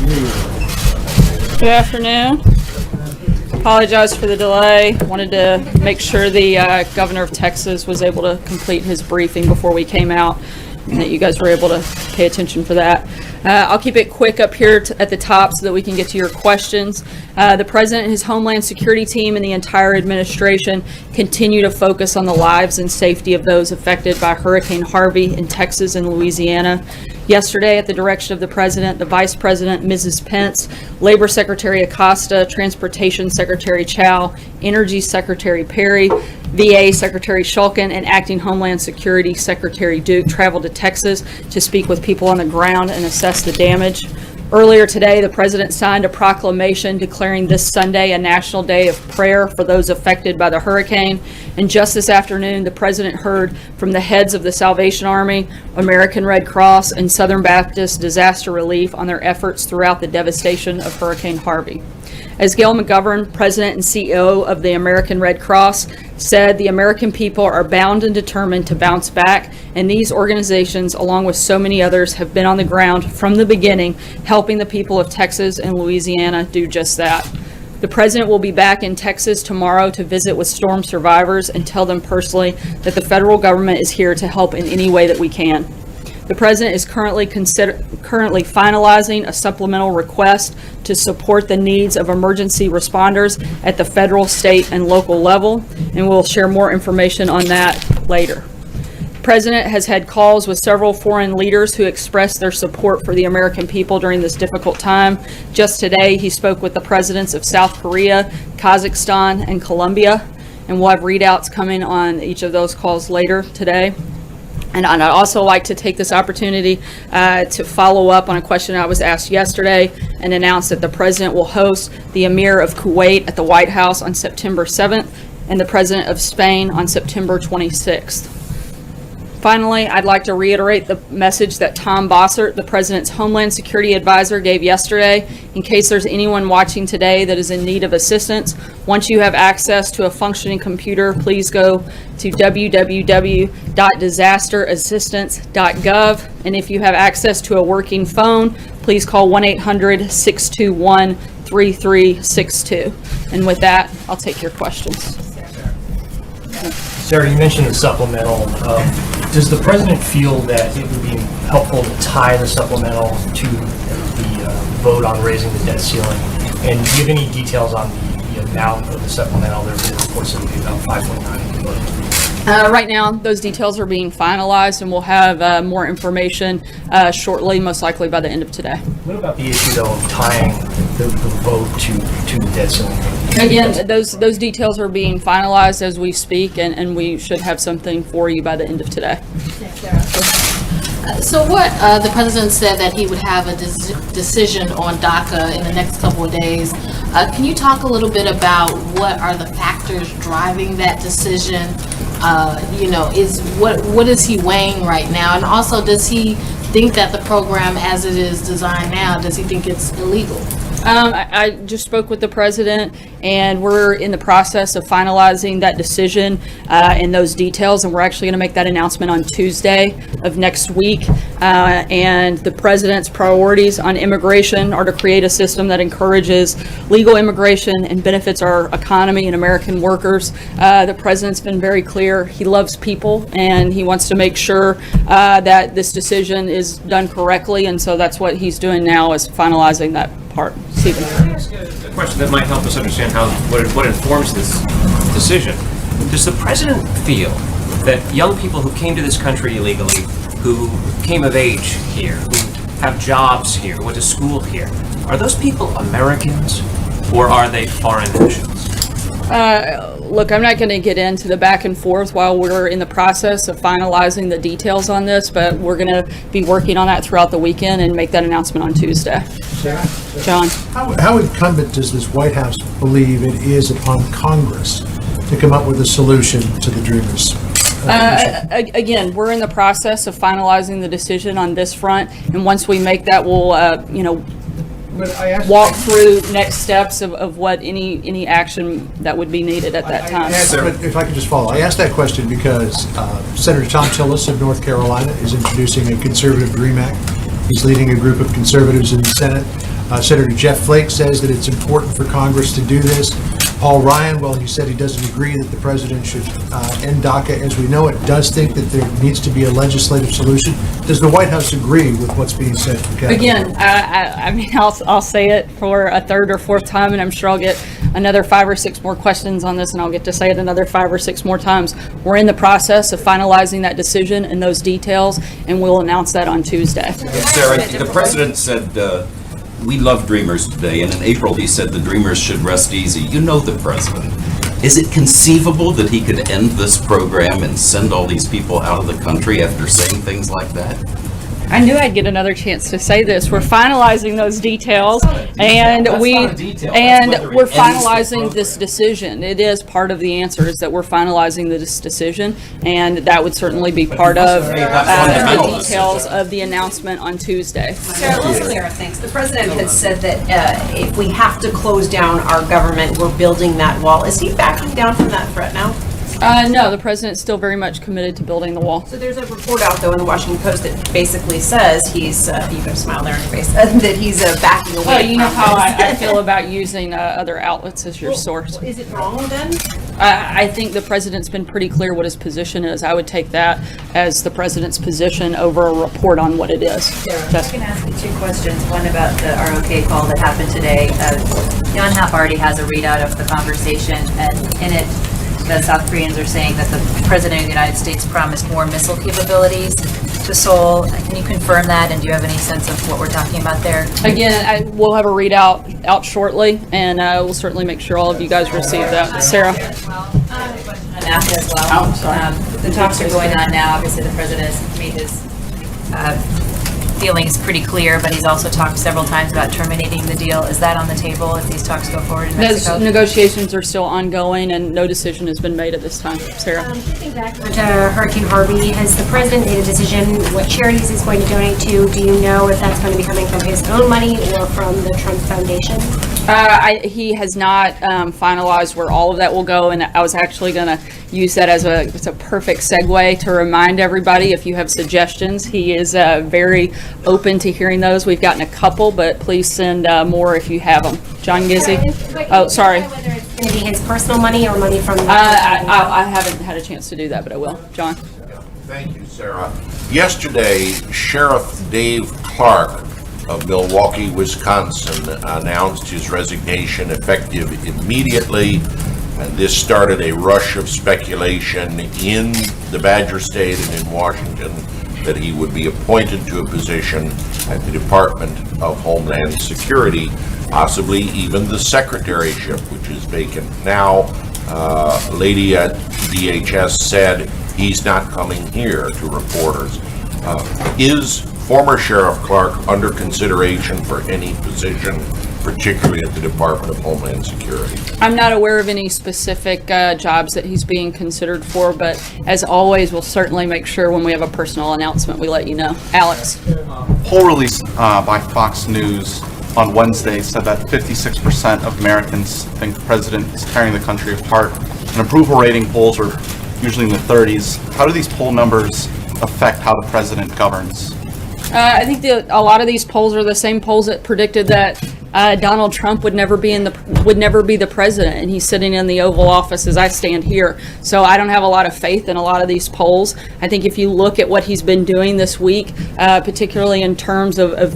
Good afternoon. Apologize for the delay. Wanted to make sure the governor of Texas was able to complete his briefing before we came out, and that you guys were able to pay attention for that. I'll keep it quick up here at the top so that we can get to your questions. The president and his Homeland Security team and the entire administration continue to focus on the lives and safety of those affected by Hurricane Harvey in Texas and Louisiana. Yesterday, at the direction of the president, the vice president, Mrs. Pence, Labor Secretary Acosta, Transportation Secretary Chow, Energy Secretary Perry, VA Secretary Shulkin, and Acting Homeland Security Secretary Duke traveled to Texas to speak with people on the ground and assess the damage. Earlier today, the president signed a proclamation declaring this Sunday a national day of prayer for those affected by the hurricane. And just this afternoon, the president heard from the heads of the Salvation Army, American Red Cross, and Southern Baptist Disaster Relief on their efforts throughout the devastation of Hurricane Harvey. As Gail McGovern, President and CEO of the American Red Cross, said, the American people are bound and determined to bounce back, and these organizations, along with so many others, have been on the ground from the beginning, helping the people of Texas and Louisiana do just that. The president will be back in Texas tomorrow to visit with storm survivors and tell them personally that the federal government is here to help in any way that we can. The president is currently finalizing a supplemental request to support the needs of emergency responders at the federal, state, and local level, and we'll share more information on that later. The president has had calls with several foreign leaders who expressed their support for the American people during this difficult time. Just today, he spoke with the presidents of South Korea, Kazakhstan, and Colombia, and we'll have readouts coming on each of those calls later today. And I'd also like to take this opportunity to follow up on a question I was asked yesterday and announce that the president will host the Emir of Kuwait at the White House on September 7th and the president of Spain on September 26th. Finally, I'd like to reiterate the message that Tom Bossert, the president's Homeland Security advisor, gave yesterday. In case there's anyone watching today that is in need of assistance, once you have access to a functioning computer, please go to www.disasterassistance.gov. And if you have access to a working phone, please call 1-800-621-3362. And with that, I'll take your questions. Sarah, you mentioned the supplemental. Does the president feel that it would be helpful to tie the supplemental to the vote on raising the debt ceiling? And do you have any details on the amount of the supplemental? There have been reports that it would be about $5.9 billion. Right now, those details are being finalized, and we'll have more information shortly, most likely by the end of today. What about the issue, though, of tying the vote to the debt ceiling? Again, those details are being finalized as we speak, and we should have something for you by the end of today. So what the president said that he would have a decision on Daca in the next couple of days. Can you talk a little bit about what are the factors driving that decision? What is he weighing right now? And also, does he think that the program as it is designed now, does he think it's illegal? I just spoke with the president, and we're in the process of finalizing that decision and those details, and we're actually going to make that announcement on Tuesday of next week. And the president's priorities on immigration are to create a system that encourages legal immigration and benefits our economy and American workers. The president's been very clear. He loves people, and he wants to make sure that this decision is done correctly, and so that's what he's doing now, is finalizing that part. Stephen. Can I ask a question that might help us understand what informs this decision? Does the president feel that young people who came to this country illegally, who came of age here, who have jobs here, who went to school here, are those people Americans or are they foreign nationals? Look, I'm not going to get into the back and forth while we're in the process of finalizing the details on this, but we're going to be working on that throughout the weekend and make that announcement on Tuesday. Sarah, John. How incumbent does this White House believe it is upon Congress to come up with a solution to the Dreamers? Again, we're in the process of finalizing the decision on this front, and once we make that, we'll walk through next steps of what any action that would be needed at that time. But if I could just follow, I asked that question because Senator Tom Tillis of North Carolina is introducing a conservative DREAM Act. He's leading a group of conservatives in the Senate. Senator Jeff Flake says that it's important for Congress to do this. Paul Ryan, well, he said he doesn't agree that the president should end DACA as we know it, does think that there needs to be a legislative solution. Does the White House agree with what's being said from Capitol Again, I mean, I'll say it for a third or fourth time, and I'm sure I'll get another 5 or 6 more questions on this, and I'll get to say it another 5 or 6 more times. We're in the process of finalizing that decision and those details, and we'll announce that on Tuesday. Sarah, the president said, we love Dreamers today, and in April he said the Dreamers should rest easy. You know the president. Is it conceivable that he could end this program and send all these people out of the country after saying things like that? I knew I'd get another chance to say this. We're finalizing those details, and we're finalizing this decision. It is part of the answer is that we're finalizing this decision, and that would certainly be part of the details of the announcement on Tuesday. Sarah, let's clear things. The president has said that if we have to close down our government, we're building that wall. Is he backing down from that threat now? No, the president's still very much committed to building the wall. So there's a report out, though, in the Washington Post that basically says he's, you got a smile there on your face, that he's backing away Well, you know from how this. I feel about using other outlets as your source. Is it wrong, then? I think the president's been pretty clear what his position is. I would take that as the president's position over a report on what it is. Sarah, I can ask you 2 questions. One about the ROK call that happened today. Jan Happ already has a readout of the conversation, and in it, the South Koreans are saying that the President of the United States promised more missile capabilities to Seoul. Can you confirm that, and do you have any sense of what we're talking about there? Again, we'll have a readout out shortly, and we'll certainly make sure all of you guys receive that. Sarah? On NAFTA as well. The talks are going on now. Obviously, the President has made his feelings pretty clear, but he's also talked several times about terminating the deal. Is that on the table if these talks go forward in Mexico? Those negotiations are still ongoing, and no decision has been made at this time. Sarah? Shifting back to Hurricane Harvey, has the president made a decision what charities he's going to donate to? Do you know if that's going to be coming from his own money or from the Trump Foundation? He has not finalized where all of that will go, and I was actually going to use that as it's a perfect segue to remind everybody, if you have suggestions, he is very open to hearing those. We've gotten a couple, but please send more if you have them. John Gizzi? Oh, sorry. Whether it's going to be his personal money or money from the I haven't had a chance to do that, but I will. John? Thank you, Sarah. Yesterday, Sheriff Dave Clark of Milwaukee, Wisconsin, announced his resignation effective immediately, and this started a rush of speculation in the Badger State and in Washington that he would be appointed to a position at the Department of Homeland Security, possibly even the secretaryship, which is vacant now. Lady at DHS said he's not coming here to reporters. Is former Sheriff Clark under consideration for any position, particularly at the Department of Homeland Security? I'm not aware of any specific jobs that he's being considered for, but as always, we'll certainly make sure when we have a personal announcement, we let you know. Alex? Poll released by Fox News on Wednesday said that 56% of Americans think the president is tearing the country apart, and approval rating polls are usually in the 30s. How do these poll numbers affect how the president governs? I think a lot of these polls are the same polls that predicted that Donald Trump would never be the president, and he's sitting in the Oval Office as I stand here. So I don't have a lot of faith in a lot of these polls. I think if you look at what he's been doing this week, particularly in terms of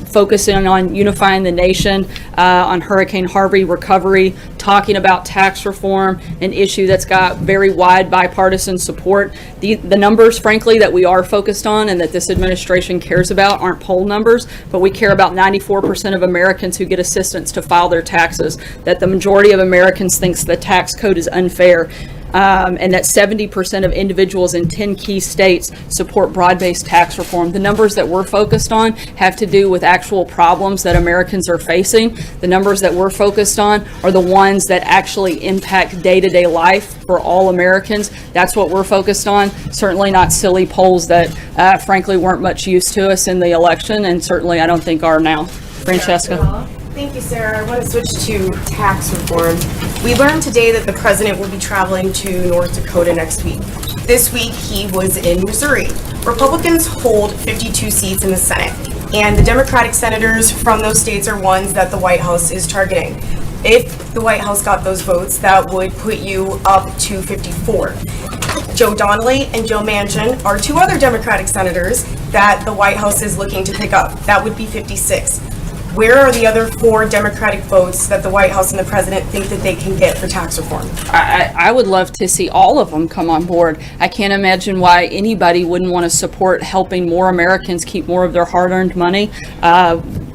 focusing on unifying the nation, on Hurricane Harvey recovery, talking about tax reform, an issue that's got very wide bipartisan support. The numbers, frankly, that we are focused on and that this administration cares about aren't poll numbers, but we care about 94% of Americans who get assistance to file their taxes, that the majority of Americans thinks the tax code is unfair, and that 70% of individuals in 10 key states support broad-based tax reform. The numbers that we're focused on have to do with actual problems that Americans are facing. The numbers that we're focused on are the ones that actually impact day-to-day life for all Americans. That's what we're focused on. Certainly not silly polls that, frankly, weren't much use to us in the election, and certainly I don't think are now. Francesca? Thank you, Sarah. I want to switch to tax reform. We learned today that the president will be traveling to North Dakota next week. This week, he was in Missouri. Republicans hold 52 seats in the Senate. And the Democratic senators from those states are ones that the White House is targeting. If the White House got those votes, that would put you up to 54. Joe Donnelly and Joe Manchin are two other Democratic senators that the White House is looking to pick up. That would be 56. Where are the other 4 Democratic votes that the White House and the president think that they can get for tax reform? I would love to see all of them come on board. I can't imagine why anybody wouldn't want to support helping more Americans keep more of their hard-earned money.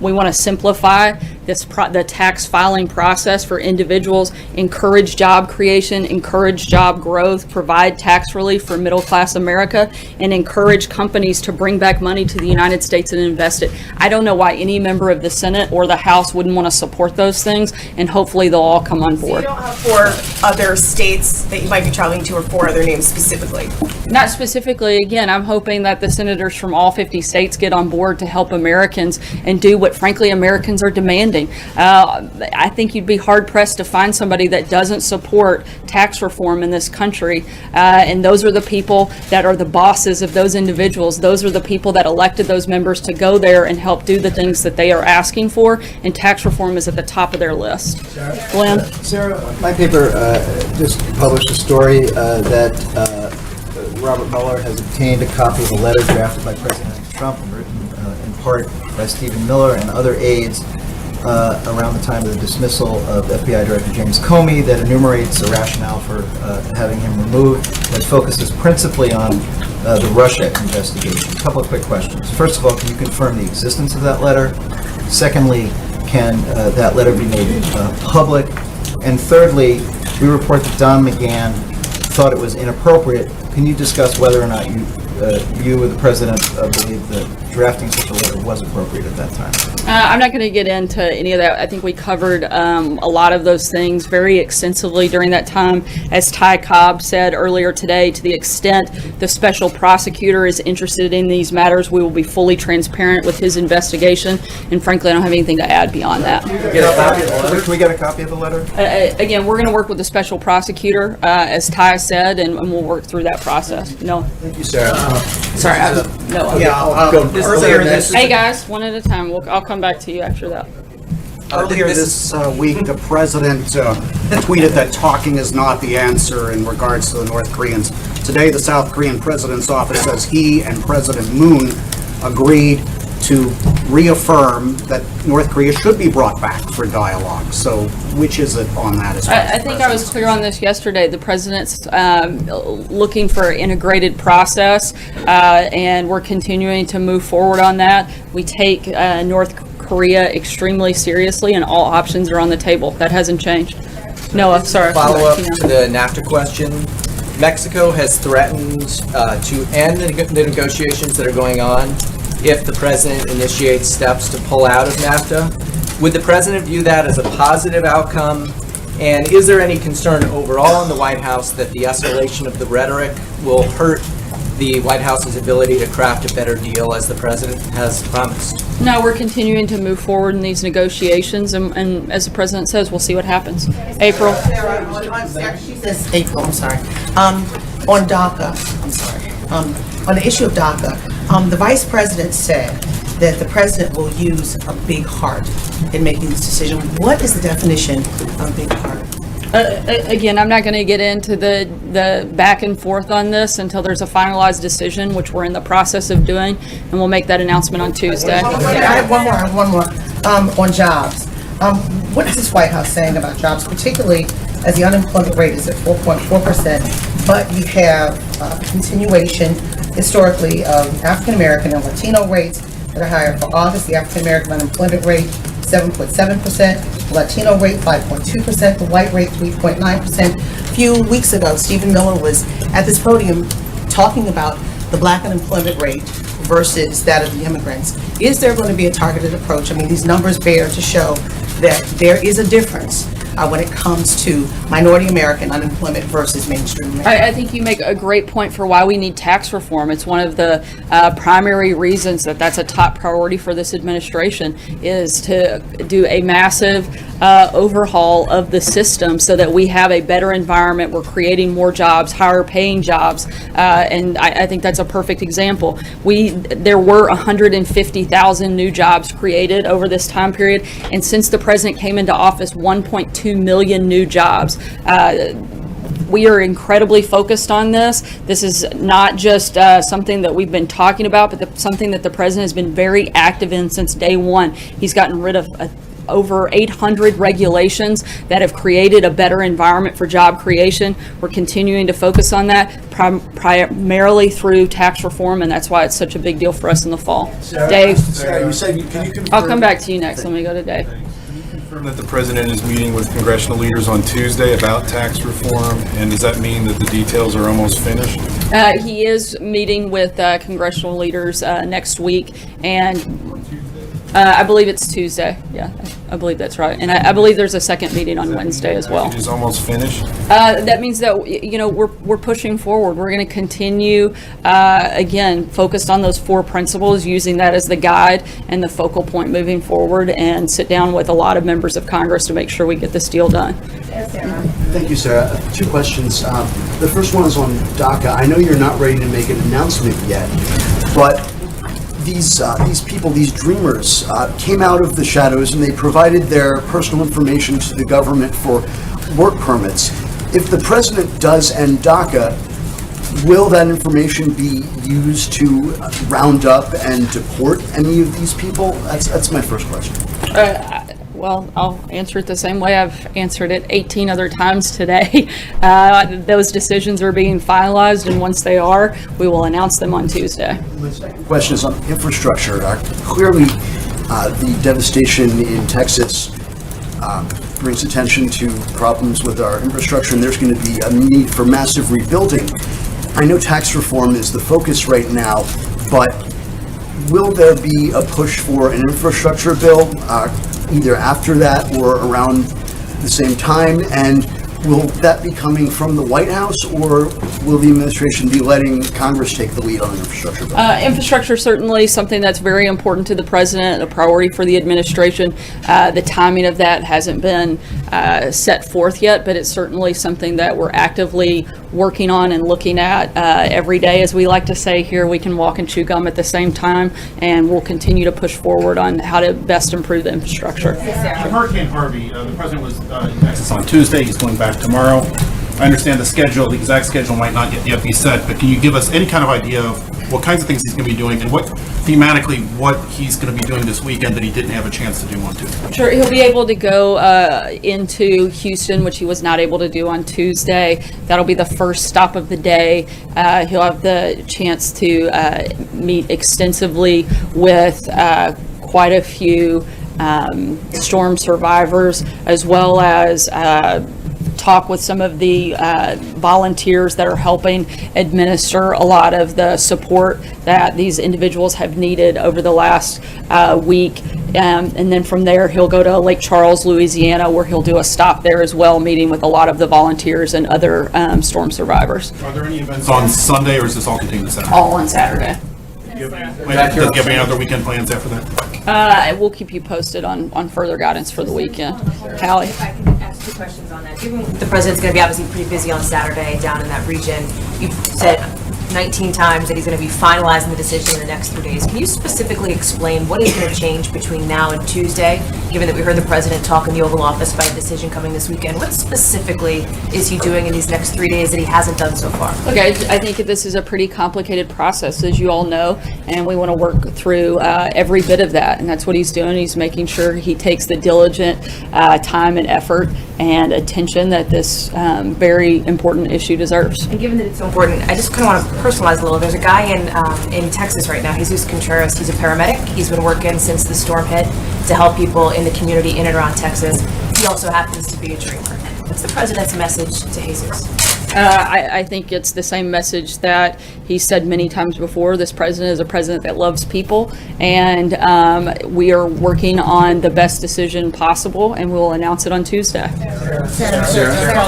We want to simplify the tax filing process for individuals, encourage job creation, encourage job growth, provide tax relief for middle-class America, and encourage companies to bring back money to the United States and invest it. I don't know why any member of the Senate or the House wouldn't want to support those things, and hopefully they'll all come on So you board. don't have 4 other states that you might be traveling to, or 4 other names specifically? Not specifically. Again, I'm hoping that the senators from all 50 states get on board to help Americans and do what, frankly, Americans are demanding. I think you'd be hard-pressed to find somebody that doesn't support tax reform in this country. And those are the people that are the bosses of those individuals. Those are the people that elected those members to go there and help do the things that they are asking for. And tax reform is at the top of their list. Glenn? Sarah, my paper just published a story that Robert Mueller has obtained a copy of a letter drafted by President Trump and written in part by Stephen Miller and other aides around the time of the dismissal of FBI Director James Comey that enumerates a rationale for having him removed that focuses principally on the Russia investigation. A couple of quick questions. First of all, can you confirm the existence of that letter? Secondly, can that letter be made public? And thirdly, we report that Don McGahn thought it was inappropriate. Can you discuss whether or not you or the president believe that drafting such a letter was appropriate at that time? I'm not going to get into any of that. I think we covered a lot of those things very extensively during that time. As Ty Cobb said earlier today, to the extent the special prosecutor is interested in these matters, we will be fully transparent with his investigation. And frankly, I don't have anything to add beyond that. Can we get a copy of the letter? Again, we're going to work with the special prosecutor, as Ty said, and we'll work through that process. No. Thank you, Sarah. Sorry, no. Yeah, I'll go. Hey guys, one at a time. I'll come back to you after that. Earlier this week, the president tweeted that talking is not the answer in regards to the North Koreans. Today, the South Korean president's office says he and President Moon agreed to reaffirm that North Korea should be brought back for dialogue. So which is it on that as well? I think I was clear on this yesterday. The president's looking for an integrated process, and we're continuing to move forward on that. We take North Korea extremely seriously, and all options are on the table. That hasn't changed. Noah, sorry. Follow up to the NAFTA question. Mexico has threatened to end the negotiations that are going on if the president initiates steps to pull out of NAFTA. Would the president view that as a positive outcome? And is there any concern overall in the White House that the escalation of the rhetoric will hurt the White House's ability to craft a better deal as the president has promised? No, we're continuing to move forward in these negotiations, and as the president says, we'll see what happens. April? She says April, I'm sorry. On DACA, I'm sorry. On the issue of DACA, the vice president said that the president will use a big heart in making this decision. What is the definition of big heart? Again, I'm not going to get into the back and forth on this until there's a finalized decision, which we're in the process of doing, and we'll make that announcement on Tuesday. I have one more. On jobs. What is this White House saying about jobs, particularly as the unemployment rate is at 4.4%, but you have a continuation historically of African American and Latino rates that are higher. For August, the African American unemployment rate 7.7%, the Latino rate 5.2%, the white rate 3.9%. A few weeks ago, Stephen Miller was at this podium talking about the black unemployment rate versus that of the immigrants. Is there going to be a targeted approach? I mean, these numbers bear to show that there is a difference when it comes to minority American unemployment versus mainstream American. I think you make a great point for why we need tax reform. It's one of the primary reasons that that's a top priority for this administration, is to do a massive overhaul of the system so that we have a better environment. We're creating more jobs, higher paying jobs, and I think that's a perfect example. There were 150,000 new jobs created over this time period, and since the president came into office, 1.2 million new jobs. We are incredibly focused on this. This is not just something that we've been talking about, but something that the president has been very active in since day one. He's gotten rid of over 800 regulations that have created a better environment for job creation. We're continuing to focus on that primarily through tax reform, and that's why it's such a big deal for us in the fall. Dave? Sarah, you said, can you confirm? I'll come back to you next. Let me go to Dave. Confirm that the president is meeting with congressional leaders on Tuesday about tax reform, and does that mean that the details are almost finished? He is meeting with congressional leaders next week, and I believe it's Tuesday. Yeah, I believe that's right. And I believe there's a second meeting on Wednesday as well. It is almost finished? That means that, we're pushing forward. We're going to continue, again, focused on those 4 principles, using that as the guide and the focal point moving forward, and sit down with a lot of members of Congress to make sure we get this deal done. Thank you, Sarah. 2 questions. The first one is on Daca. I know you're not ready to make an announcement yet, but these people, these dreamers, came out of the shadows and they provided their personal information to the government for work permits. If the president does end Daca, will that information be used to round up and deport any of these people? That's my first question. Well, I'll answer it the same way I've answered it 18 other times today. Those decisions are being finalized, and once they are, we will announce them on Tuesday. My second question is on infrastructure. Clearly, the devastation in Texas brings attention to problems with our infrastructure, and there's going to be a need for massive rebuilding. I know tax reform is the focus right now, but will there be a push for an infrastructure bill either after that or around the same time? And will that be coming from the White House, or will the administration be letting Congress take the lead on an infrastructure bill? Infrastructure is certainly something that's very important to the president, a priority for the administration. The timing of that hasn't been set forth yet, but it's certainly something that we're actively working on and looking at every day. As we like to say here, we can walk and chew gum at the same time, and we'll continue to push forward on how to best improve the infrastructure. Hurricane Harvey, the president was in Texas on Tuesday. He's going back tomorrow. I understand the exact schedule might not yet be set, but can you give us any kind of idea of what kinds of things he's going to be doing, and thematically what he's going to be doing this weekend that he didn't have a chance to do on Tuesday? Sure, he'll be able to go into Houston, which he was not able to do on Tuesday. That'll be the first stop of the day. He'll have the chance to meet extensively with quite a few storm survivors, as well as talk with some of the volunteers that are helping administer a lot of the support that these individuals have needed over the last week. And then from there, he'll go to Lake Charles, Louisiana, where he'll do a stop there as well, meeting with a lot of the volunteers and other storm survivors. Are there any events on Sunday, or is this all contained to Saturday? All on Saturday. Does he have any other weekend plans after that? We'll keep you posted on further guidance for the weekend. Callie? If I can ask 2 questions on that. Given the president's going to be obviously pretty busy on Saturday down in that region, you've said 19 times that he's going to be finalizing the decision in the next 3 days. Can you specifically explain what is going to change between now and Tuesday, given that we heard the president talk in the Oval Office about a decision coming this weekend? What specifically is he doing in these next 3 days that he hasn't done so far? Look, I think this is a pretty complicated process, as you all know, and we want to work through every bit of that, and that's what he's doing. He's making sure he takes the diligent time and effort and attention that this very important issue deserves. And given that it's so important, I just kind of want to personalize a little. There's a guy in Texas right now, Jesus Contreras. He's a paramedic. He's been working since the storm hit to help people in the community in and around Texas. He also happens to be a dreamer. What's the president's message to Jesus? I think it's the same message that he said many times before. This president is a president that loves people, and we are working on the best decision possible, and we will announce it on Tuesday.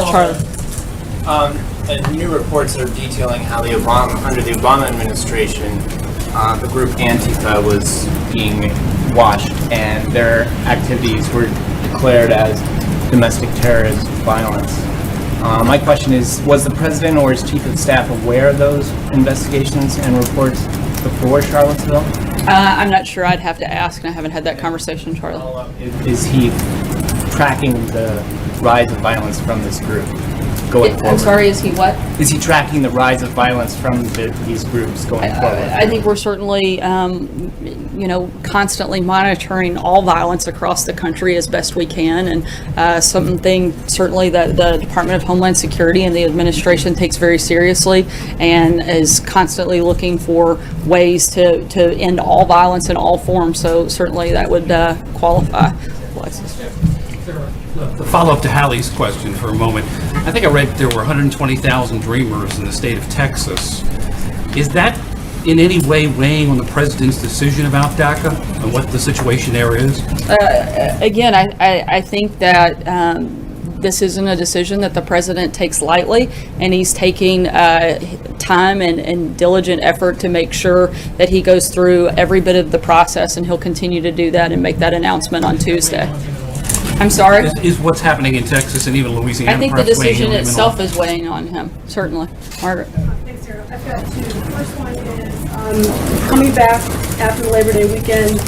Charlie. New reports that are detailing how under the Obama administration, the group Antifa was being watched, and their activities were declared as domestic terrorist violence. My question is, was the president or his chief of staff aware of those investigations and reports before Charlottesville? I'm not sure. I'd have to ask, and I haven't had that conversation, Charlie. Is he tracking the rise of violence from this group going forward? I'm sorry, is he what? Is he tracking the rise of violence from these groups going forward? I think we're certainly, constantly monitoring all violence across the country as best we can, and something certainly that the Department of Homeland Security and the administration takes very seriously, and is constantly looking for ways to end all violence in all forms. So certainly that would qualify. Alexis. The follow-up to Hallie's question for a moment. I think I read there were 120,000 Dreamers in the state of Texas. Is that in any way weighing on the president's decision about DACA and what the situation there is? Again, I think that this isn't a decision that the president takes lightly, and he's taking time and diligent effort to make sure that he goes through every bit of the process, and he'll continue to do that and make that announcement on Tuesday. I'm sorry? Is what's happening in Texas and even Louisiana? I think the perhaps weighing decision on him at itself all? is weighing on him, certainly. Margaret? Thanks, Sarah. I've got two. The first one is coming back after the Labor Day weekend.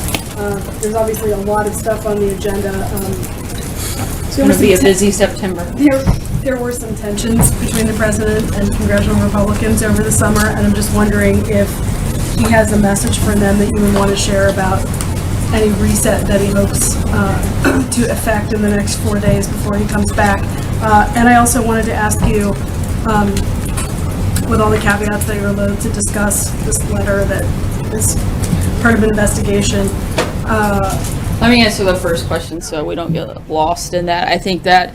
There's obviously a lot of stuff on the agenda. It's going to be a busy September. There were some tensions between the president and congressional Republicans over the summer, and I'm just wondering if he has a message for them that you would want to share about any reset that he hopes to effect in the next 4 days before he comes back. And I also wanted to ask you, with all the caveats that you're allowed to discuss this letter that is part of an investigation. Let me answer the first question so we don't get lost in that. I think that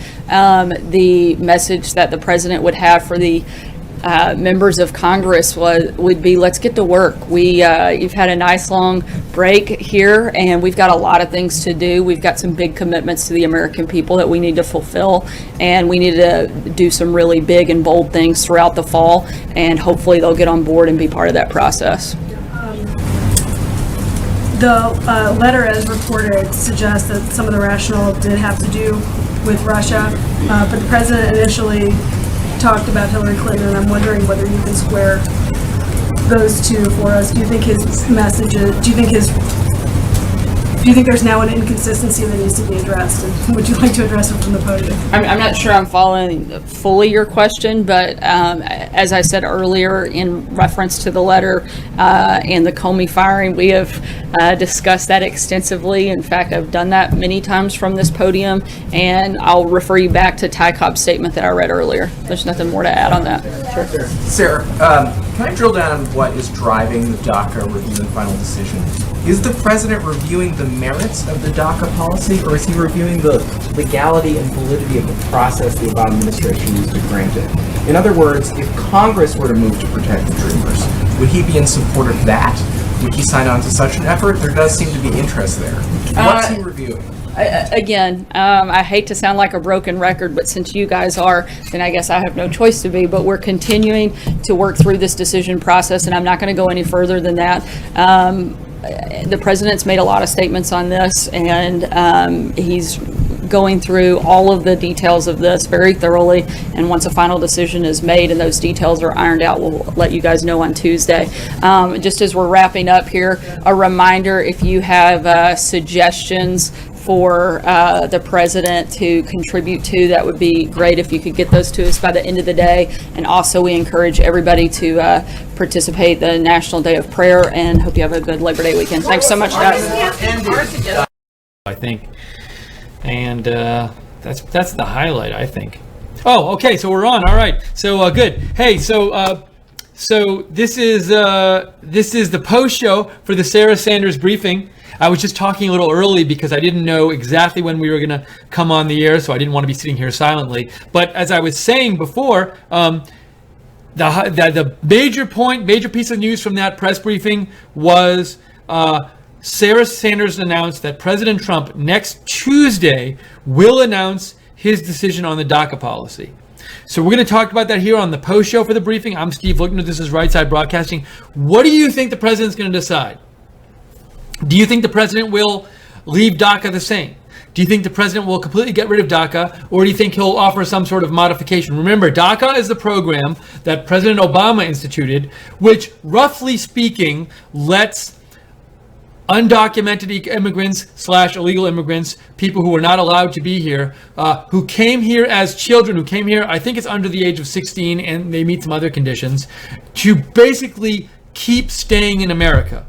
the message that the president would have for the members of Congress would be, let's get to work. You've had a nice long break here, and we've got a lot of things to do. We've got some big commitments to the American people that we need to fulfill, and we need to do some really big and bold things throughout the fall, and hopefully they'll get on board and be part of that process. The letter, as reported, suggests that some of the rationale did have to do with Russia, but the president initially talked about Hillary Clinton, and I'm wondering whether you can square those two for us. Do you think his messages, do you think there's now an inconsistency that needs to be addressed? And would you like to address it from the podium? I'm not sure I'm following fully your question, but as I said earlier, in reference to the letter and the Comey firing, we have discussed that extensively. In fact, I've done that many times from this podium, and I'll refer you back to Ty Cobb's statement that I read earlier. There's nothing more to add on that. Sure. Sarah, can I drill down on what is driving the DACA review and final decision? Is the president reviewing the merits of the DACA policy, or is he reviewing the legality and validity of the process the Obama administration used to grant it? In other words, if Congress were to move to protect the Dreamers, would he be in support of that? Would he sign on to such an effort? There does seem to be interest there. What's he reviewing? Again, I hate to sound like a broken record, but since you guys are, then I guess I have no choice to be. But we're continuing to work through this decision process, and I'm not going to go any further than that. The president's made a lot of statements on this, and he's going through all of the details of this very thoroughly. And once a final decision is made and those details are ironed out, we'll let you guys know on Tuesday. Just as we're wrapping up here, a reminder, if you have suggestions for the president to contribute to, that would be great if you could get those to us by the end of the day. And also, we encourage everybody to participate in the National Day of Prayer, and hope you have a good Labor Day weekend. Thanks so much, guys. I think, and that's the highlight, I think. Oh, okay, so we're on. All right, so good. Hey, so this is the post show for the Sarah Sanders briefing. I was just talking a little early because I didn't know exactly when we were going to come on the air, so I didn't want to be sitting here silently. But as I was saying before, the major piece of news from that press briefing was Sarah Sanders announced that President Trump next Tuesday will announce his decision on the DACA policy. So we're going to talk about that here on the post show for the briefing. I'm Steve Lickner. This is Right Side Broadcasting. What do you think the president's going to decide? Do you think the president will leave DACA the same? Do you think the president will completely get rid of DACA, or do you think he'll offer some sort of modification? Remember, DACA is the program that President Obama instituted, which, roughly speaking, lets undocumented immigrants / illegal immigrants, people who are not allowed to be here, who came here as children, who came here, I think it's under the age of 16, and they meet some other conditions, to basically keep staying in America.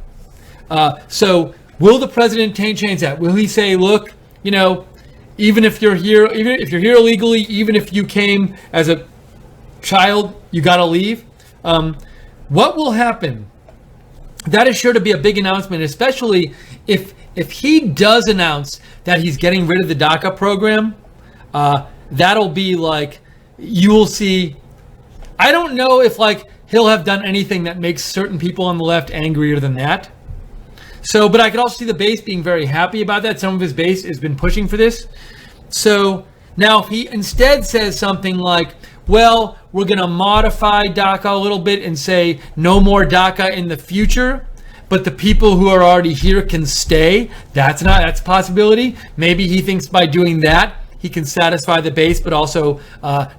So will the president change that? Will he say, look, you know, even if you're here illegally, even if you came as a child, you got to leave? What will happen? That is sure to be a big announcement, especially if he does announce that he's getting rid of the DACA program. That'll be like, you will see. I don't know if like he'll have done anything that makes certain people on the left angrier than that. So, but I could also see the base being very happy about that. Some of his base has been pushing for this. So now if he instead says something like, well, we're going to modify DACA a little bit and say no more DACA in the future, but the people who are already here can stay. That's a possibility. Maybe he thinks by doing that, he can satisfy the base, but also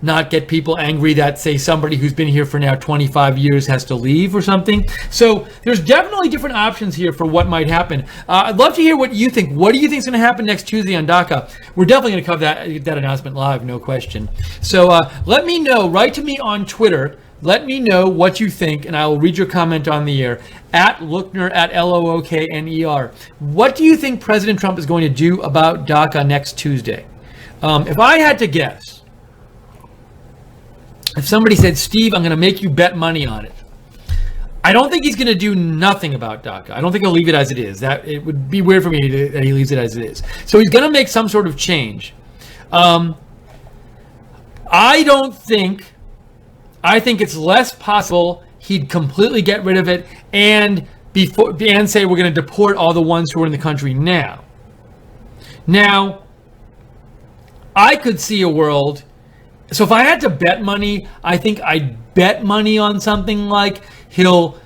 not get people angry that, say, somebody who's been here for now 25 years has to leave or something. So there's definitely different options here for what might happen. I'd love to hear what you think. What do you think is going to happen next Tuesday on DACA? We're definitely going to cover that announcement live, no question. So let me know. Write to me on Twitter. Let me know what you think, and I will read your comment on the air. At Lookner, at Lookner. What do you think President Trump is going to do about DACA next Tuesday? If I had to guess, if somebody said, Steve, I'm going to make you bet money on it, I don't think he's going to do nothing about DACA. I don't think he'll leave it as it is. That it would be weird for me that he leaves it as it is. So he's going to make some sort of change. I think it's less possible he'd completely get rid of it and say we're going to deport all the ones who are in the country now. Now, I could see a world. So if I had to bet money, I think I'd bet money on something like he'll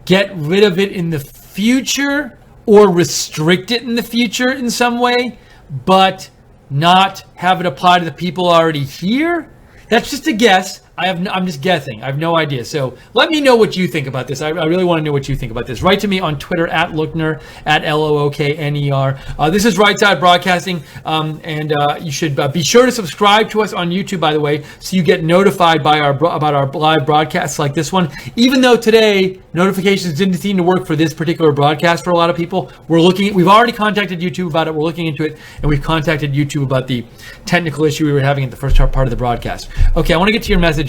get rid of it in the future or restrict it in the future in some way, but not have it apply to the people already here. That's just a guess. I'm just guessing. I have no idea. So let me know what you think about this. I really want to know what you think about this. Write to me on Twitter at Lookner, at Lookner. This is Right Side Broadcasting, and you should be sure to subscribe to us on YouTube, by the way, so you get notified about our live broadcasts like this one. Even though today notifications didn't seem to work for this particular broadcast for a lot of people, we've already contacted YouTube about it. We're looking into it, and we've contacted YouTube about the technical issue we were having at the first part of the broadcast. Okay, I want to get to your messages.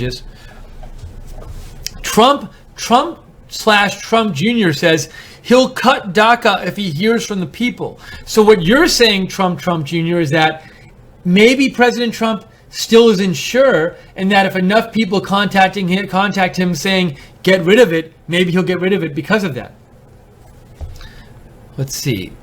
Trump Jr. says he'll cut DACA if he hears from the people. So what you're saying, Trump Jr., is that maybe President Trump still isn't sure, and that if enough people contact him saying get rid of it, maybe he'll get rid of it because of that. Let's see.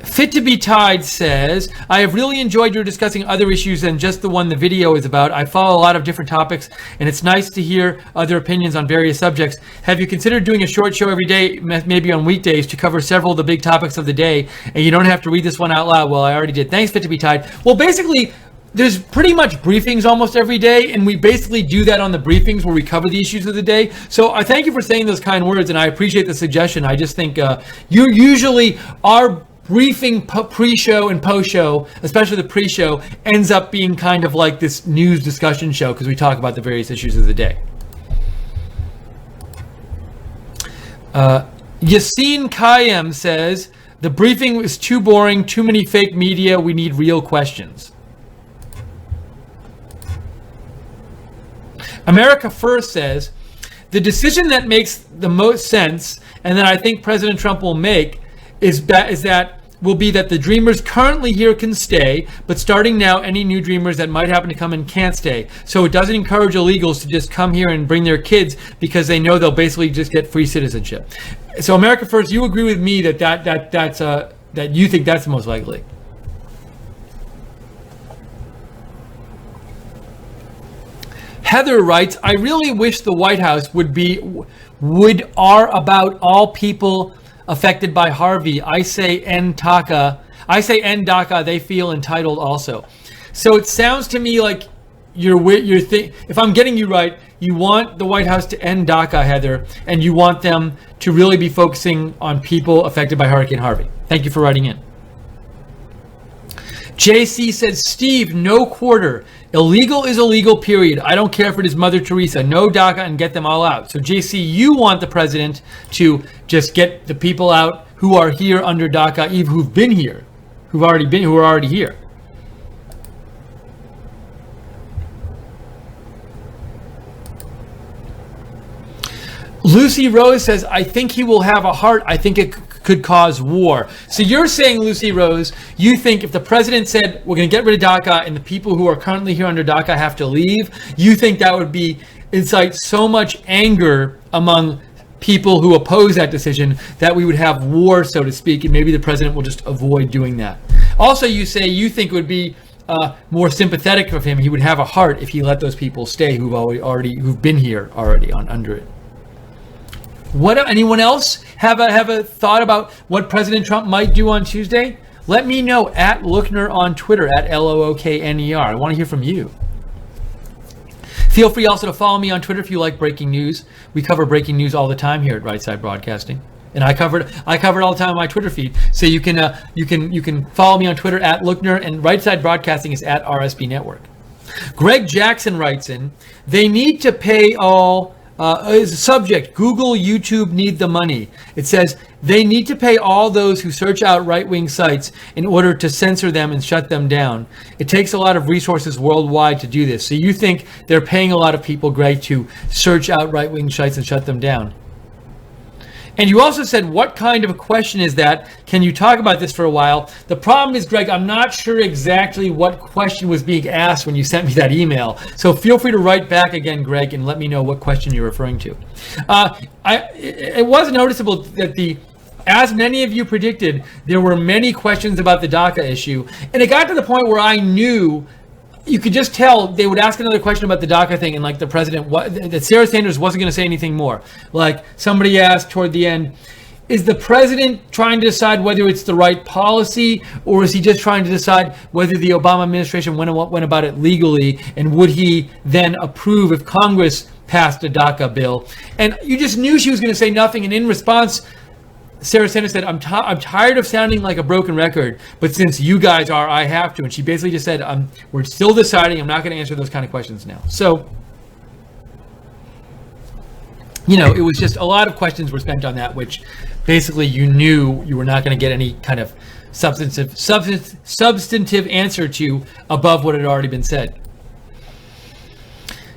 Fit to be Tied says, I have really enjoyed your discussing other issues than just the one the video is about. I follow a lot of different topics, and it's nice to hear other opinions on various subjects. Have you considered doing a short show every day, maybe on weekdays, to cover several of the big topics of the day, and you don't have to read this one out loud? Well, I already did. Thanks, Fit to be Tied. Well, basically, there's pretty much briefings almost every day, and we basically do that on the briefings where we cover the issues of the day. So I thank you for saying those kind words, and I appreciate the suggestion. I just think you usually are briefing pre-show and post-show, especially the pre-show, ends up being kind of like this news discussion show because we talk about the various issues of the day. Yassine Kayem says, the briefing was too boring, too many fake media, we need real questions. America First says, the decision that makes the most sense, and that I think President Trump will make, is that the dreamers currently here can stay, but starting now, any new dreamers that might happen to come in can't stay. So it doesn't encourage illegals to just come here and bring their kids because they know they'll basically just get free citizenship. So America First, you agree with me that you think that's the most likely? Heather writes, I really wish the White House would about all people affected by Harvey. I say end DACA I say end DACA, they feel entitled also. So it sounds to me like if I'm getting you right, you want the White House to end DACA, Heather, and you want them to really be focusing on people affected by Hurricane Harvey. Thank you for writing in. JC says, Steve, no quarter. Illegal is illegal, period. I don't care if it is Mother Teresa. No DACA and get them all out. So JC, you want the president to just get the people out who are here under DACA, even who've been here, who are already here. Lucy Rose says, I think he will have a heart. I think it could cause war. So you're saying, Lucy Rose, you think if the president said, we're going to get rid of DACA and the people who are currently here under DACA have to leave, you think that would incite so much anger among people who oppose that decision that we would have war, so to speak, and maybe the president will just avoid doing that. Also, you say you think it would be more sympathetic of him. He would have a heart if he let those people stay who've been here already under it. Anyone else have a thought about what President Trump might do on Tuesday? Let me know at Lookner on Twitter, at LOOKNER. I want to hear from you. Feel free also to follow me on Twitter if you like breaking news. We cover breaking news all the time here at Right Side Broadcasting, and I cover it all the time on my Twitter feed. So you can follow me on Twitter at Lookner, and Right Side Broadcasting is at RSB Network. Greg Jackson writes in, they need to pay all. Is a subject, Google, YouTube need the money. It says they need to pay all those who search out right-wing sites in order to censor them and shut them down. It takes a lot of resources worldwide to do this. So you think they're paying a lot of people, Greg, to search out right-wing sites and shut them down. And you also said, what kind of a question is that? Can you talk about this for a while? The problem is, Greg, I'm not sure exactly what question was being asked when you sent me that email. So feel free to write back again, Greg, and let me know what question you're referring to. It was noticeable that as many of you predicted, there were many questions about the DACA issue. And it got to the point where I knew you could just tell they would ask another question about the DACA thing, and like the president, that Sarah Sanders wasn't going to say anything more. Like somebody asked toward the end, is the president trying to decide whether it's the right policy, or is he just trying to decide whether the Obama administration went about it legally, and would he then approve if Congress passed a DACA bill? And you just knew she was going to say nothing, and in response, Sarah Sanders said, I'm tired of sounding like a broken record, but since you guys are, I have to. And she basically just said, we're still deciding. I'm not going to answer those kind of questions now. So, it was just a lot of questions were spent on that, which basically you knew you were not going to get any kind of substantive answer to above what had already been said.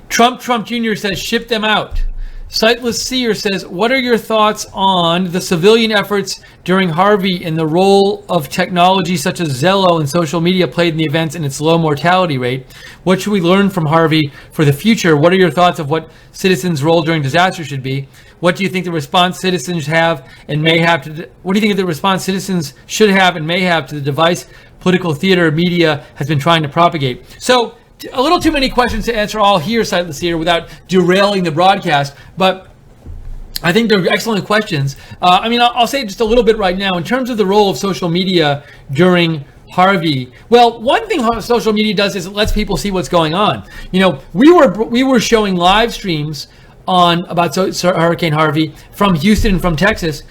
Trump Jr. says, ship them out. Sightless Seer says, what are your thoughts on the civilian efforts during Harvey and the role of technology such as Zello and social media played in the events and its low mortality rate? What should we learn from Harvey for the future? What are your thoughts of what citizens' role during disaster should be? What do you think the response citizens have and may have to? What do you think the response citizens should have and may have to the device political theater media has been trying to propagate? So, a little too many questions to answer all here, Sightless Seer, without derailing the broadcast, but I think they're excellent questions. I'll say just a little bit right now. In terms of the role of social media during Harvey, well, one thing social media does is it lets people see what's going on. We were showing live streams about Hurricane Harvey from Houston and from Texas,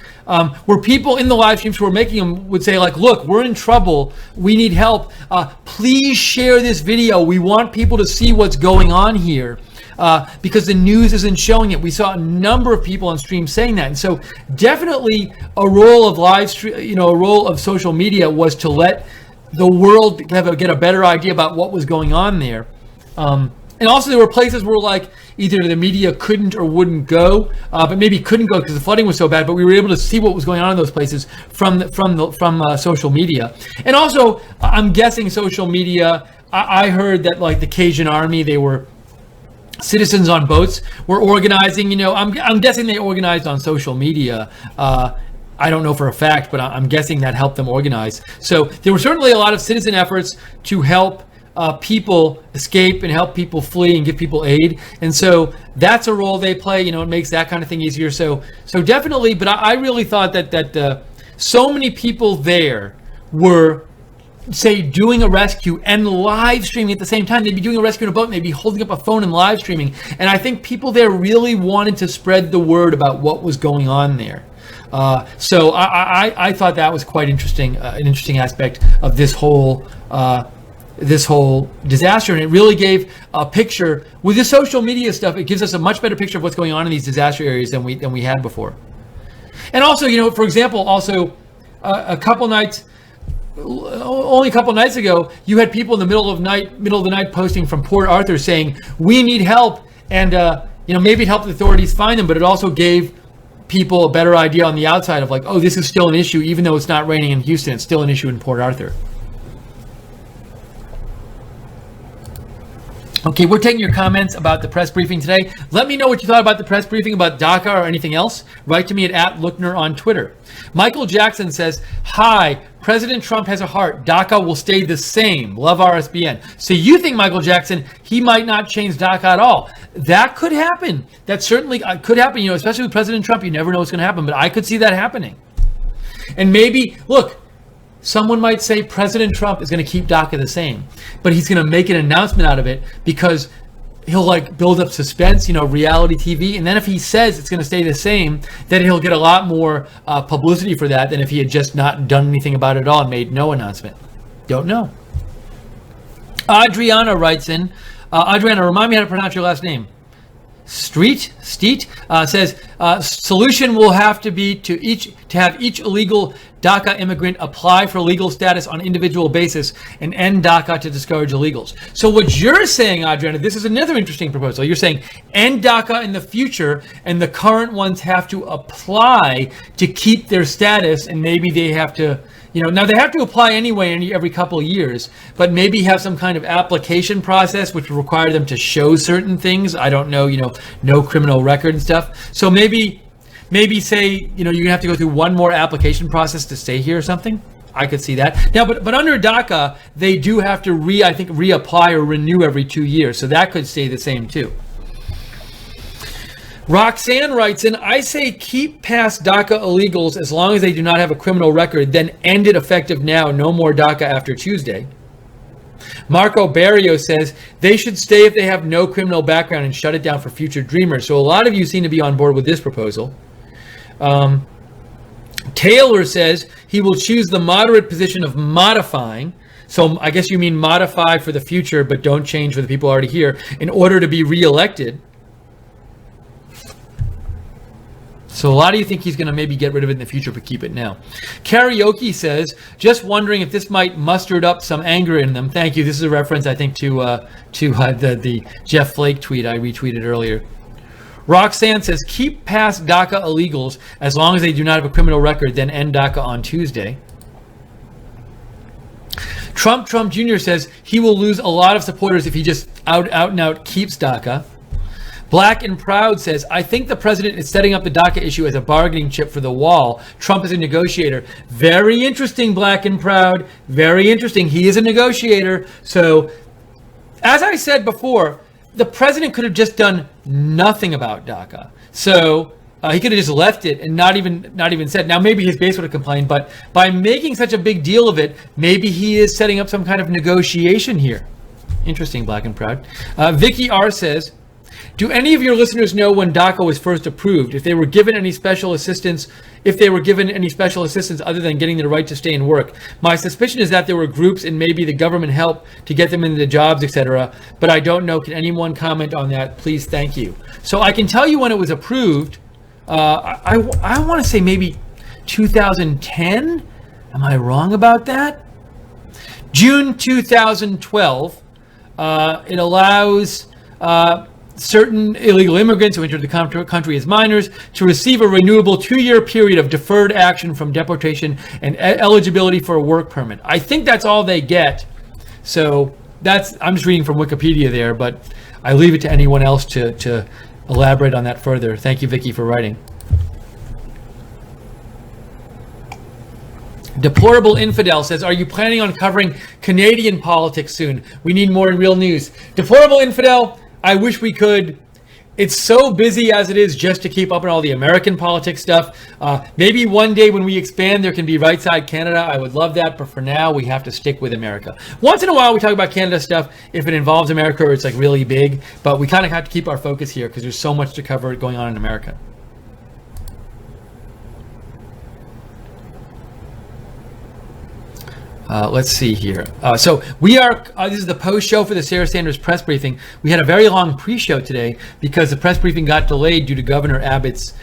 where people in the live streams who were making them would say, like, look, we're in trouble, we need help, please share this video, we want people to see what's going on here, because the news isn't showing it. We saw a number of people on stream saying that, and so definitely a role of live stream, a role of social media was to let the world get a better idea about what was going on there. And also there were places where like either the media couldn't or wouldn't go, but maybe couldn't go because the flooding was so bad, but we were able to see what was going on in those places from social media. And also, I'm guessing social media, I heard that like the Cajun Army, they were citizens on boats were organizing, I'm guessing they organized on social media. I don't know for a fact, but I'm guessing that helped them organize. So there were certainly a lot of citizen efforts to help people escape and help people flee and give people aid, and so that's a role they play. It makes that kind of thing easier. So definitely, but I really thought that so many people there were say, doing a rescue and live streaming at the same time. They'd be doing a rescue in a boat and they'd be holding up a phone and live streaming. And I think people there really wanted to spread the word about what was going on there. So I thought that was quite interesting, an interesting aspect of this whole disaster. And it really gave a picture with the social media stuff. It gives us a much better picture of what's going on in these disaster areas than we had before. And also, for example, only a couple nights ago, you had people in the middle of the night posting from Port Arthur saying, we need help. And, maybe it helped the authorities find them, but it also gave people a better idea on the outside of like, oh, this is still an issue, even though it's not raining in Houston, it's still an issue in Port Arthur. Okay, we're taking your comments about the press briefing today. Let me know what you thought about the press briefing, about Daca or anything else. Write to me at @Lookner on Twitter. Michael Jackson says, hi, President Trump has a heart. Daca will stay the same. Love RSBN. So you think, Michael Jackson, he might not change Daca at all? That could happen. That certainly could happen, especially with President Trump. You never know what's going to happen, but I could see that happening. And maybe, look, someone might say President Trump is going to keep Daca the same, but he's going to make an announcement out of it because he'll build up suspense, reality TV. And then if he says it's going to stay the same, then he'll get a lot more publicity for that than if he had just not done anything about it at all and made no announcement. Don't know. Adriana writes in, Adriana, remind me how to pronounce your last name. Steet says solution will have to be to have each illegal DACA immigrant apply for legal status on individual basis and end DACA to discourage illegals. So what you're saying, Adriana, this is another interesting proposal. You're saying end DACA in the future, and the current ones have to apply to keep their status, and maybe they have to. Now they have to apply anyway every couple of years, but maybe have some kind of application process which will require them to show certain things. I don't know, no criminal record and stuff. So maybe say, you're gonna have to go through one more application process to stay here or something. I could see that. Now, but under DACA, they do have to reapply or renew every 2 years. So that could stay the same too. Roxanne writes in, I say keep past DACA illegals as long as they do not have a criminal record, then end it effective now, no more DACA after Tuesday. Marco Barrio says they should stay if they have no criminal background and shut it down for future dreamers. So a lot of you seem to be on board with this proposal. Taylor says he will choose the moderate position of modifying. So I guess you mean modify for the future, but don't change for the people already here in order to be reelected. So a lot of you think he's going to maybe get rid of it in the future, but keep it now. Karaoke says, just wondering if this might muster up some anger in them. Thank you. This is a reference, I think, to the Jeff Flake tweet I retweeted earlier. Roxanne says, keep past DACA illegals as long as they do not have a criminal record, then end DACA on Tuesday. Trump Jr. says he will lose a lot of supporters if he just out and out keeps DACA. Black and Proud says, I think the president is setting up the DACA issue as a bargaining chip for the wall. Trump is a negotiator. Very interesting, Black and Proud. Very interesting. He is a negotiator. So, as I said before, the president could have just done nothing about DACA. So, he could have just left it and not even said. Now, maybe his base would have complained, but by making such a big deal of it, maybe he is setting up some kind of negotiation here. Interesting, Black and Proud. Vicky R. says, do any of your listeners know when DACA was first approved? If they were given any special assistance other than getting the right to stay and work? My suspicion is that there were groups and maybe the government helped to get them into the jobs, etc. But I don't know. Can anyone comment on that? Please, thank you. So I can tell you when it was approved. I want to say maybe 2010. Am I wrong about that? June 2012. It allows certain illegal immigrants who entered the country as minors to receive a renewable 2-year period of deferred action from deportation and eligibility for a work permit. I think that's all they get. So I'm just reading from Wikipedia there, but I leave it to anyone else to elaborate on that further. Thank you, Vicky, for writing. Deplorable Infidel says, are you planning on covering Canadian politics soon? We need more real news. Deplorable Infidel, I wish we could. it's so busy as it is just to keep up on all the American politics stuff. Maybe one day when we expand, there can be Right Side Canada. I would love that, but for now, we have to stick with America. Once in a while, we talk about Canada stuff if it involves America or it's like really big, but we kind of have to keep our focus here because there's so much to cover going on in America. Let's see here. So we are, this is the post-show for the Sarah Sanders press briefing. We had a very long pre-show today because the press briefing got delayed due to Governor Abbott's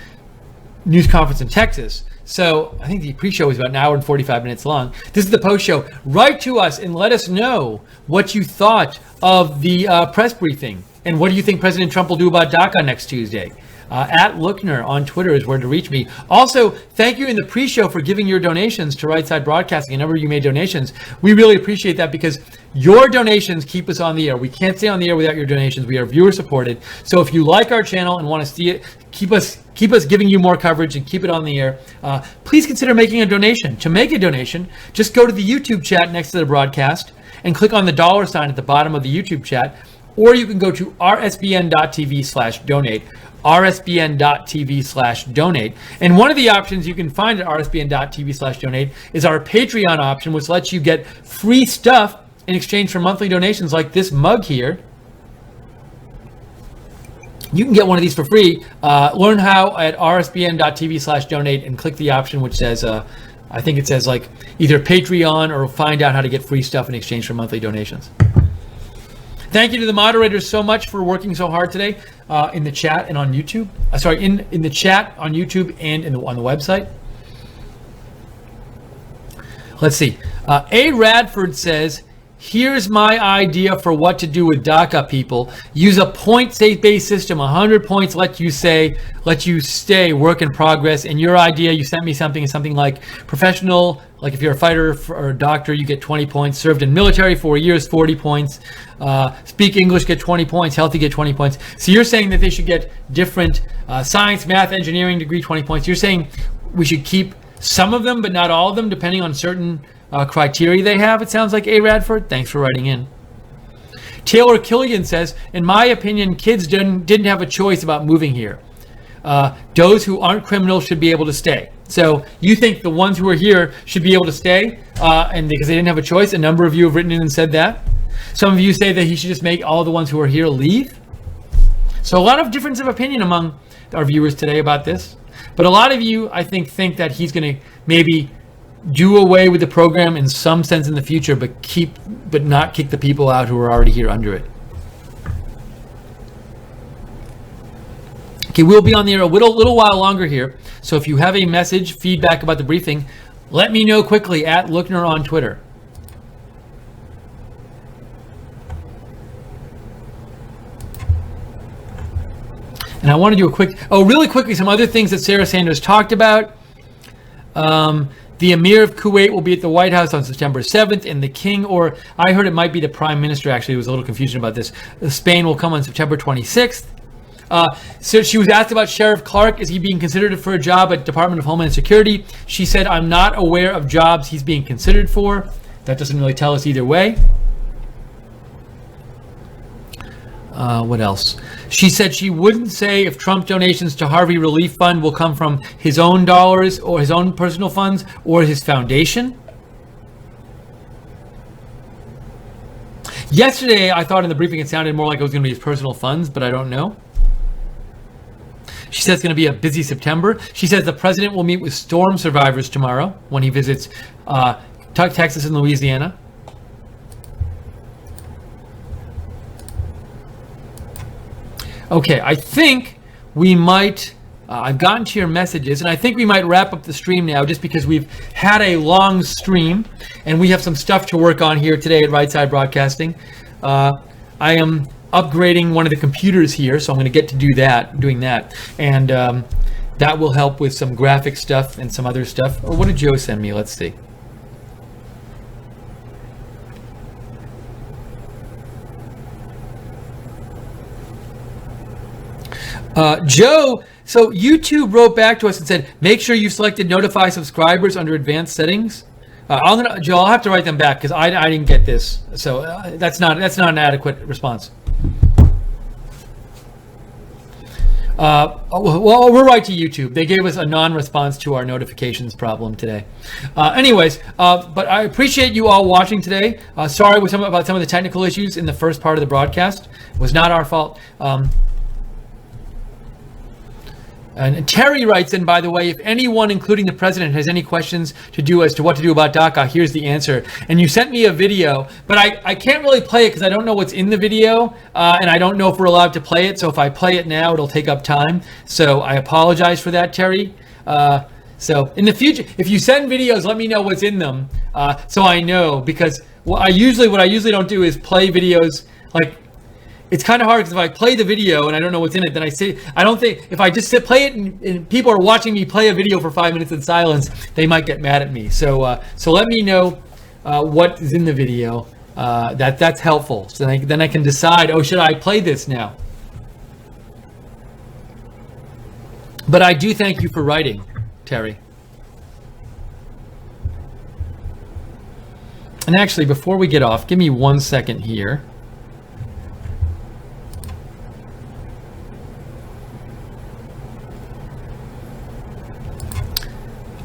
news conference in Texas. So I think the pre-show was about an hour and 45 minutes long. This is the post-show. Write to us and let us know what you thought of the press briefing. And what do you think President Trump will do about Daca next Tuesday? At Lookner on Twitter is where to reach me. Also, thank you in the pre-show for giving your donations to Right Side Broadcasting. A number of you made donations. We really appreciate that because your donations keep us on the air. We can't stay on the air without your donations. We are viewer supported. So if you like our channel and want to see it, keep us giving you more coverage and keep it on the air, please consider making a donation. To make a donation, just go to the YouTube chat next to the broadcast and click on the $ at the bottom of the YouTube chat, or you can go to rsbn.tv/donate. rsbn.tv/donate. And one of the options you can find at rsbn.tv/donate is our Patreon option, which lets you get free stuff in exchange for monthly donations like this mug here. You can get one of these for free. Learn how at rsbn.tv/donate and click the option which says, I think it says like either Patreon or find out how to get free stuff in exchange for monthly donations. Thank you to the moderators so much for working so hard today in the chat and on YouTube. In the chat on YouTube and on the website. Let's see. A. Radford says, here's my idea for what to do with Daca people. Use a point-based system. 100 points let you stay, work in progress. And your idea, you sent me something like professional, like if you're a fighter or a doctor, you get 20 points. Served in military 4 years, 40 points. Speak English, get 20 points. Healthy, get 20 points. So you're saying that they should get different science, math, engineering degree, 20 points. You're saying we should keep some of them, but not all of them, depending on certain criteria they have, it sounds like. A. Radford, thanks for writing in. Taylor Killian says, in my opinion, kids didn't have a choice about moving here. Those who aren't criminals should be able to stay. So you think the ones who are here should be able to stay, and because they didn't have a choice? A number of you have written in and said that. Some of you say that he should just make all the ones who are here leave. So a lot of difference of opinion among our viewers today about this. But a lot of you, I think that he's going to maybe do away with the program in some sense in the future, but not kick the people out who are already here under it. Okay, we'll be on the air a little while longer here. So if you have a message, feedback about the briefing, let me know quickly at Lookner on Twitter. And I want to do really quickly, some other things that Sarah Sanders talked about. The Emir of Kuwait will be at the White House on September 7th, and the King, or I heard it might be the Prime Minister, actually, there was a little confusion about this. Spain will come on September 26th. So she was asked about Sheriff Clark. Is he being considered for a job at Department of Homeland Security? She said, I'm not aware of jobs he's being considered for. That doesn't really tell us either way. What else? She said she wouldn't say if Trump donations to Harvey Relief Fund will come from his own dollars or his own personal funds or his foundation. Yesterday, I thought in the briefing it sounded more like it was going to be his personal funds, but I don't know. She says it's going to be a busy September. She says the president will meet with storm survivors tomorrow when he visits Texas and Louisiana. Okay, I think we might, I've gotten to your messages, and I think we might wrap up the stream now just because we've had a long stream and we have some stuff to work on here today at Right Side Broadcasting. I am upgrading one of the computers here, so I'm going to get to doing that. And that will help with some graphic stuff and some other stuff. Or what did Joe send me? Let's see. Joe, so YouTube wrote back to us and said, make sure you selected notify subscribers under advanced settings. Joe, I'll have to write them back because I didn't get this. So that's not an adequate response. Well, we're right to YouTube. They gave us a non-response to our notifications problem today. Anyways, but I appreciate you all watching today. Sorry about some of the technical issues in the first part of the broadcast. It was not our fault. And Terry writes in, by the way, if anyone, including the president, has any questions to do as to what to do about Daca, here's the answer. And you sent me a video, but I can't really play it because I don't know what's in the video, and I don't know if we're allowed to play it. So if I play it now, it'll take up time. So I apologize for that, Terry. So in the future, if you send videos, let me know what's in them, so I know, because what I usually don't do is play videos like. It's kind of hard because if I play the video and I don't know what's in it, then I don't think, if I just play it and people are watching me play a video for 5 minutes in silence, they might get mad at me. So let me know what is in the video. That's helpful. So then I can decide, oh, should I play this now? But I do thank you for writing, Terry. And actually, before we get off, give me 1 second here.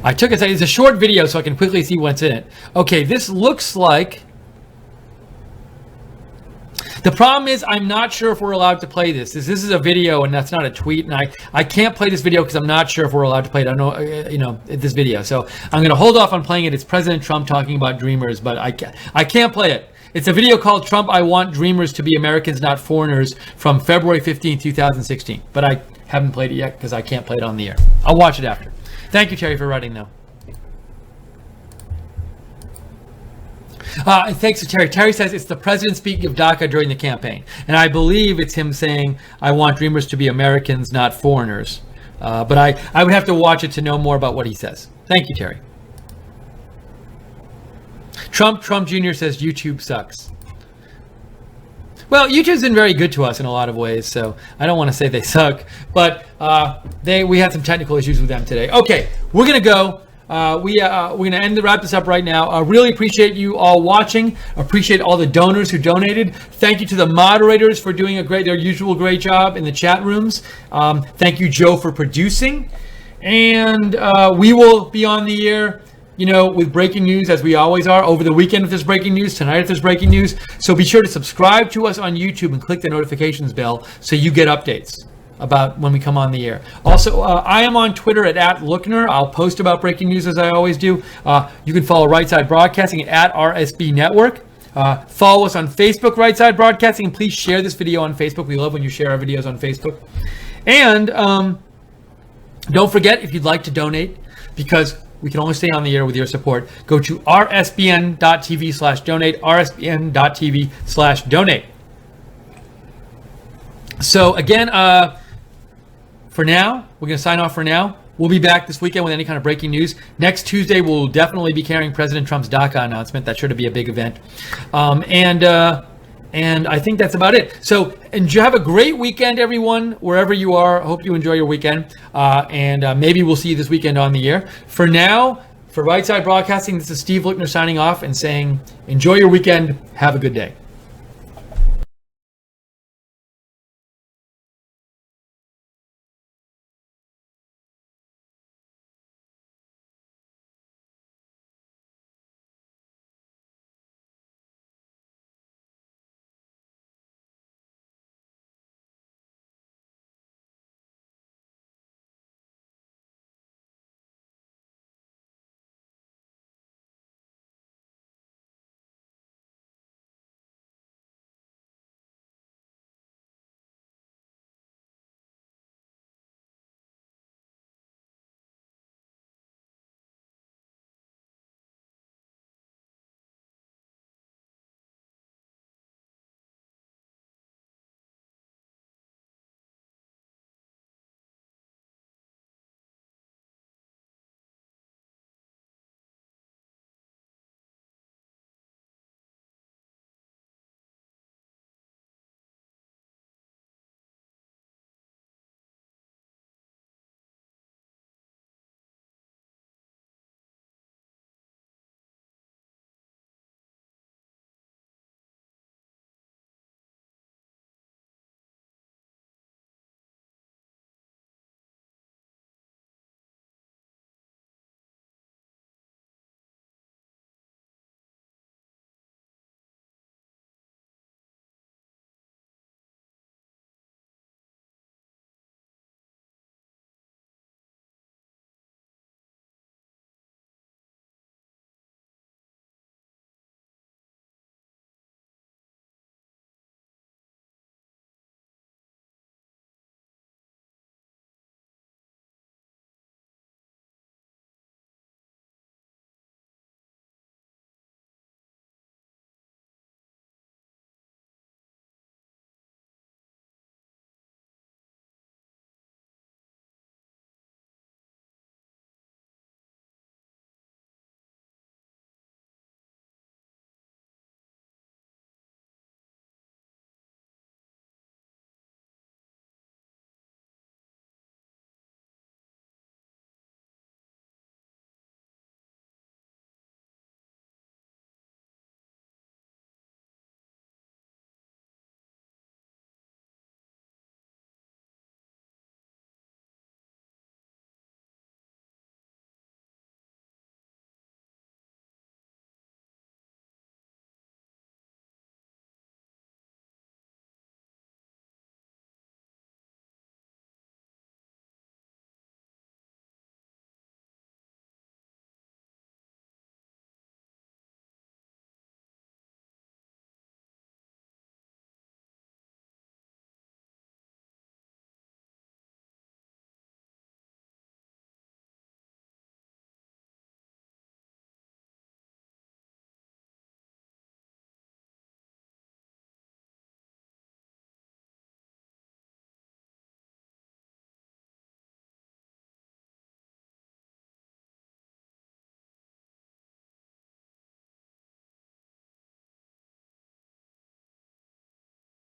I took it, it's a short video so I can quickly see what's in it. Okay, this looks like, the problem is I'm not sure if we're allowed to play this. This is a video and that's not a tweet, and I can't play this video because I'm not sure if we're allowed to play it. I don't know, this video. So I'm going to hold off on playing it. It's President Trump talking about dreamers, but I can't play it. It's a video called Trump, I Want Dreamers to Be Americans, Not Foreigners, from February 15, 2016. But I haven't played it yet because I can't play it on the air. I'll watch it after. Thank you, Terry, for writing, though. And thanks to Terry. Terry says it's the president speaking of Daca during the campaign. And I believe it's him saying, I want dreamers to be Americans, not foreigners. But I would have to watch it to know more about what he says. Thank you, Terry. Trump Jr. says YouTube sucks. Well, YouTube's been very good to us in a lot of ways, so I don't want to say they suck, but we had some technical issues with them today. Okay, we're gonna go. We're gonna wrap this up right now. I really appreciate you all watching. Appreciate all the donors who donated. Thank you to the moderators for doing their usual great job in the chat rooms. Thank you, Joe, for producing. And we will be on the air, with breaking news, as we always are, over the weekend if there's breaking news, tonight if there's breaking news. So be sure to subscribe to us on YouTube and click the notifications bell so you get updates about when we come on the air. Also, I am on Twitter at @Lookner. I'll post about breaking news as I always do. You can follow Right Side Broadcasting at @RSB Network. Follow us on Facebook, Right Side Broadcasting, and please share this video on Facebook. We love when you share our videos on Facebook. And don't forget, if you'd like to donate, because we can only stay on the air with your support, go to rsbn.tv/donate, rsbn.tv/donate. So again, for now, we're going to sign off for now. We'll be back this weekend with any kind of breaking news. Next Tuesday, we'll definitely be carrying President Trump's Daca announcement. That's sure to be a big event. And I think that's about it. So have a great weekend, everyone, wherever you are. I hope you enjoy your weekend. And maybe we'll see you this weekend on the air. For now, for Right Side Broadcasting, this is Steve Lookner signing off and saying, enjoy your weekend. Have a good day.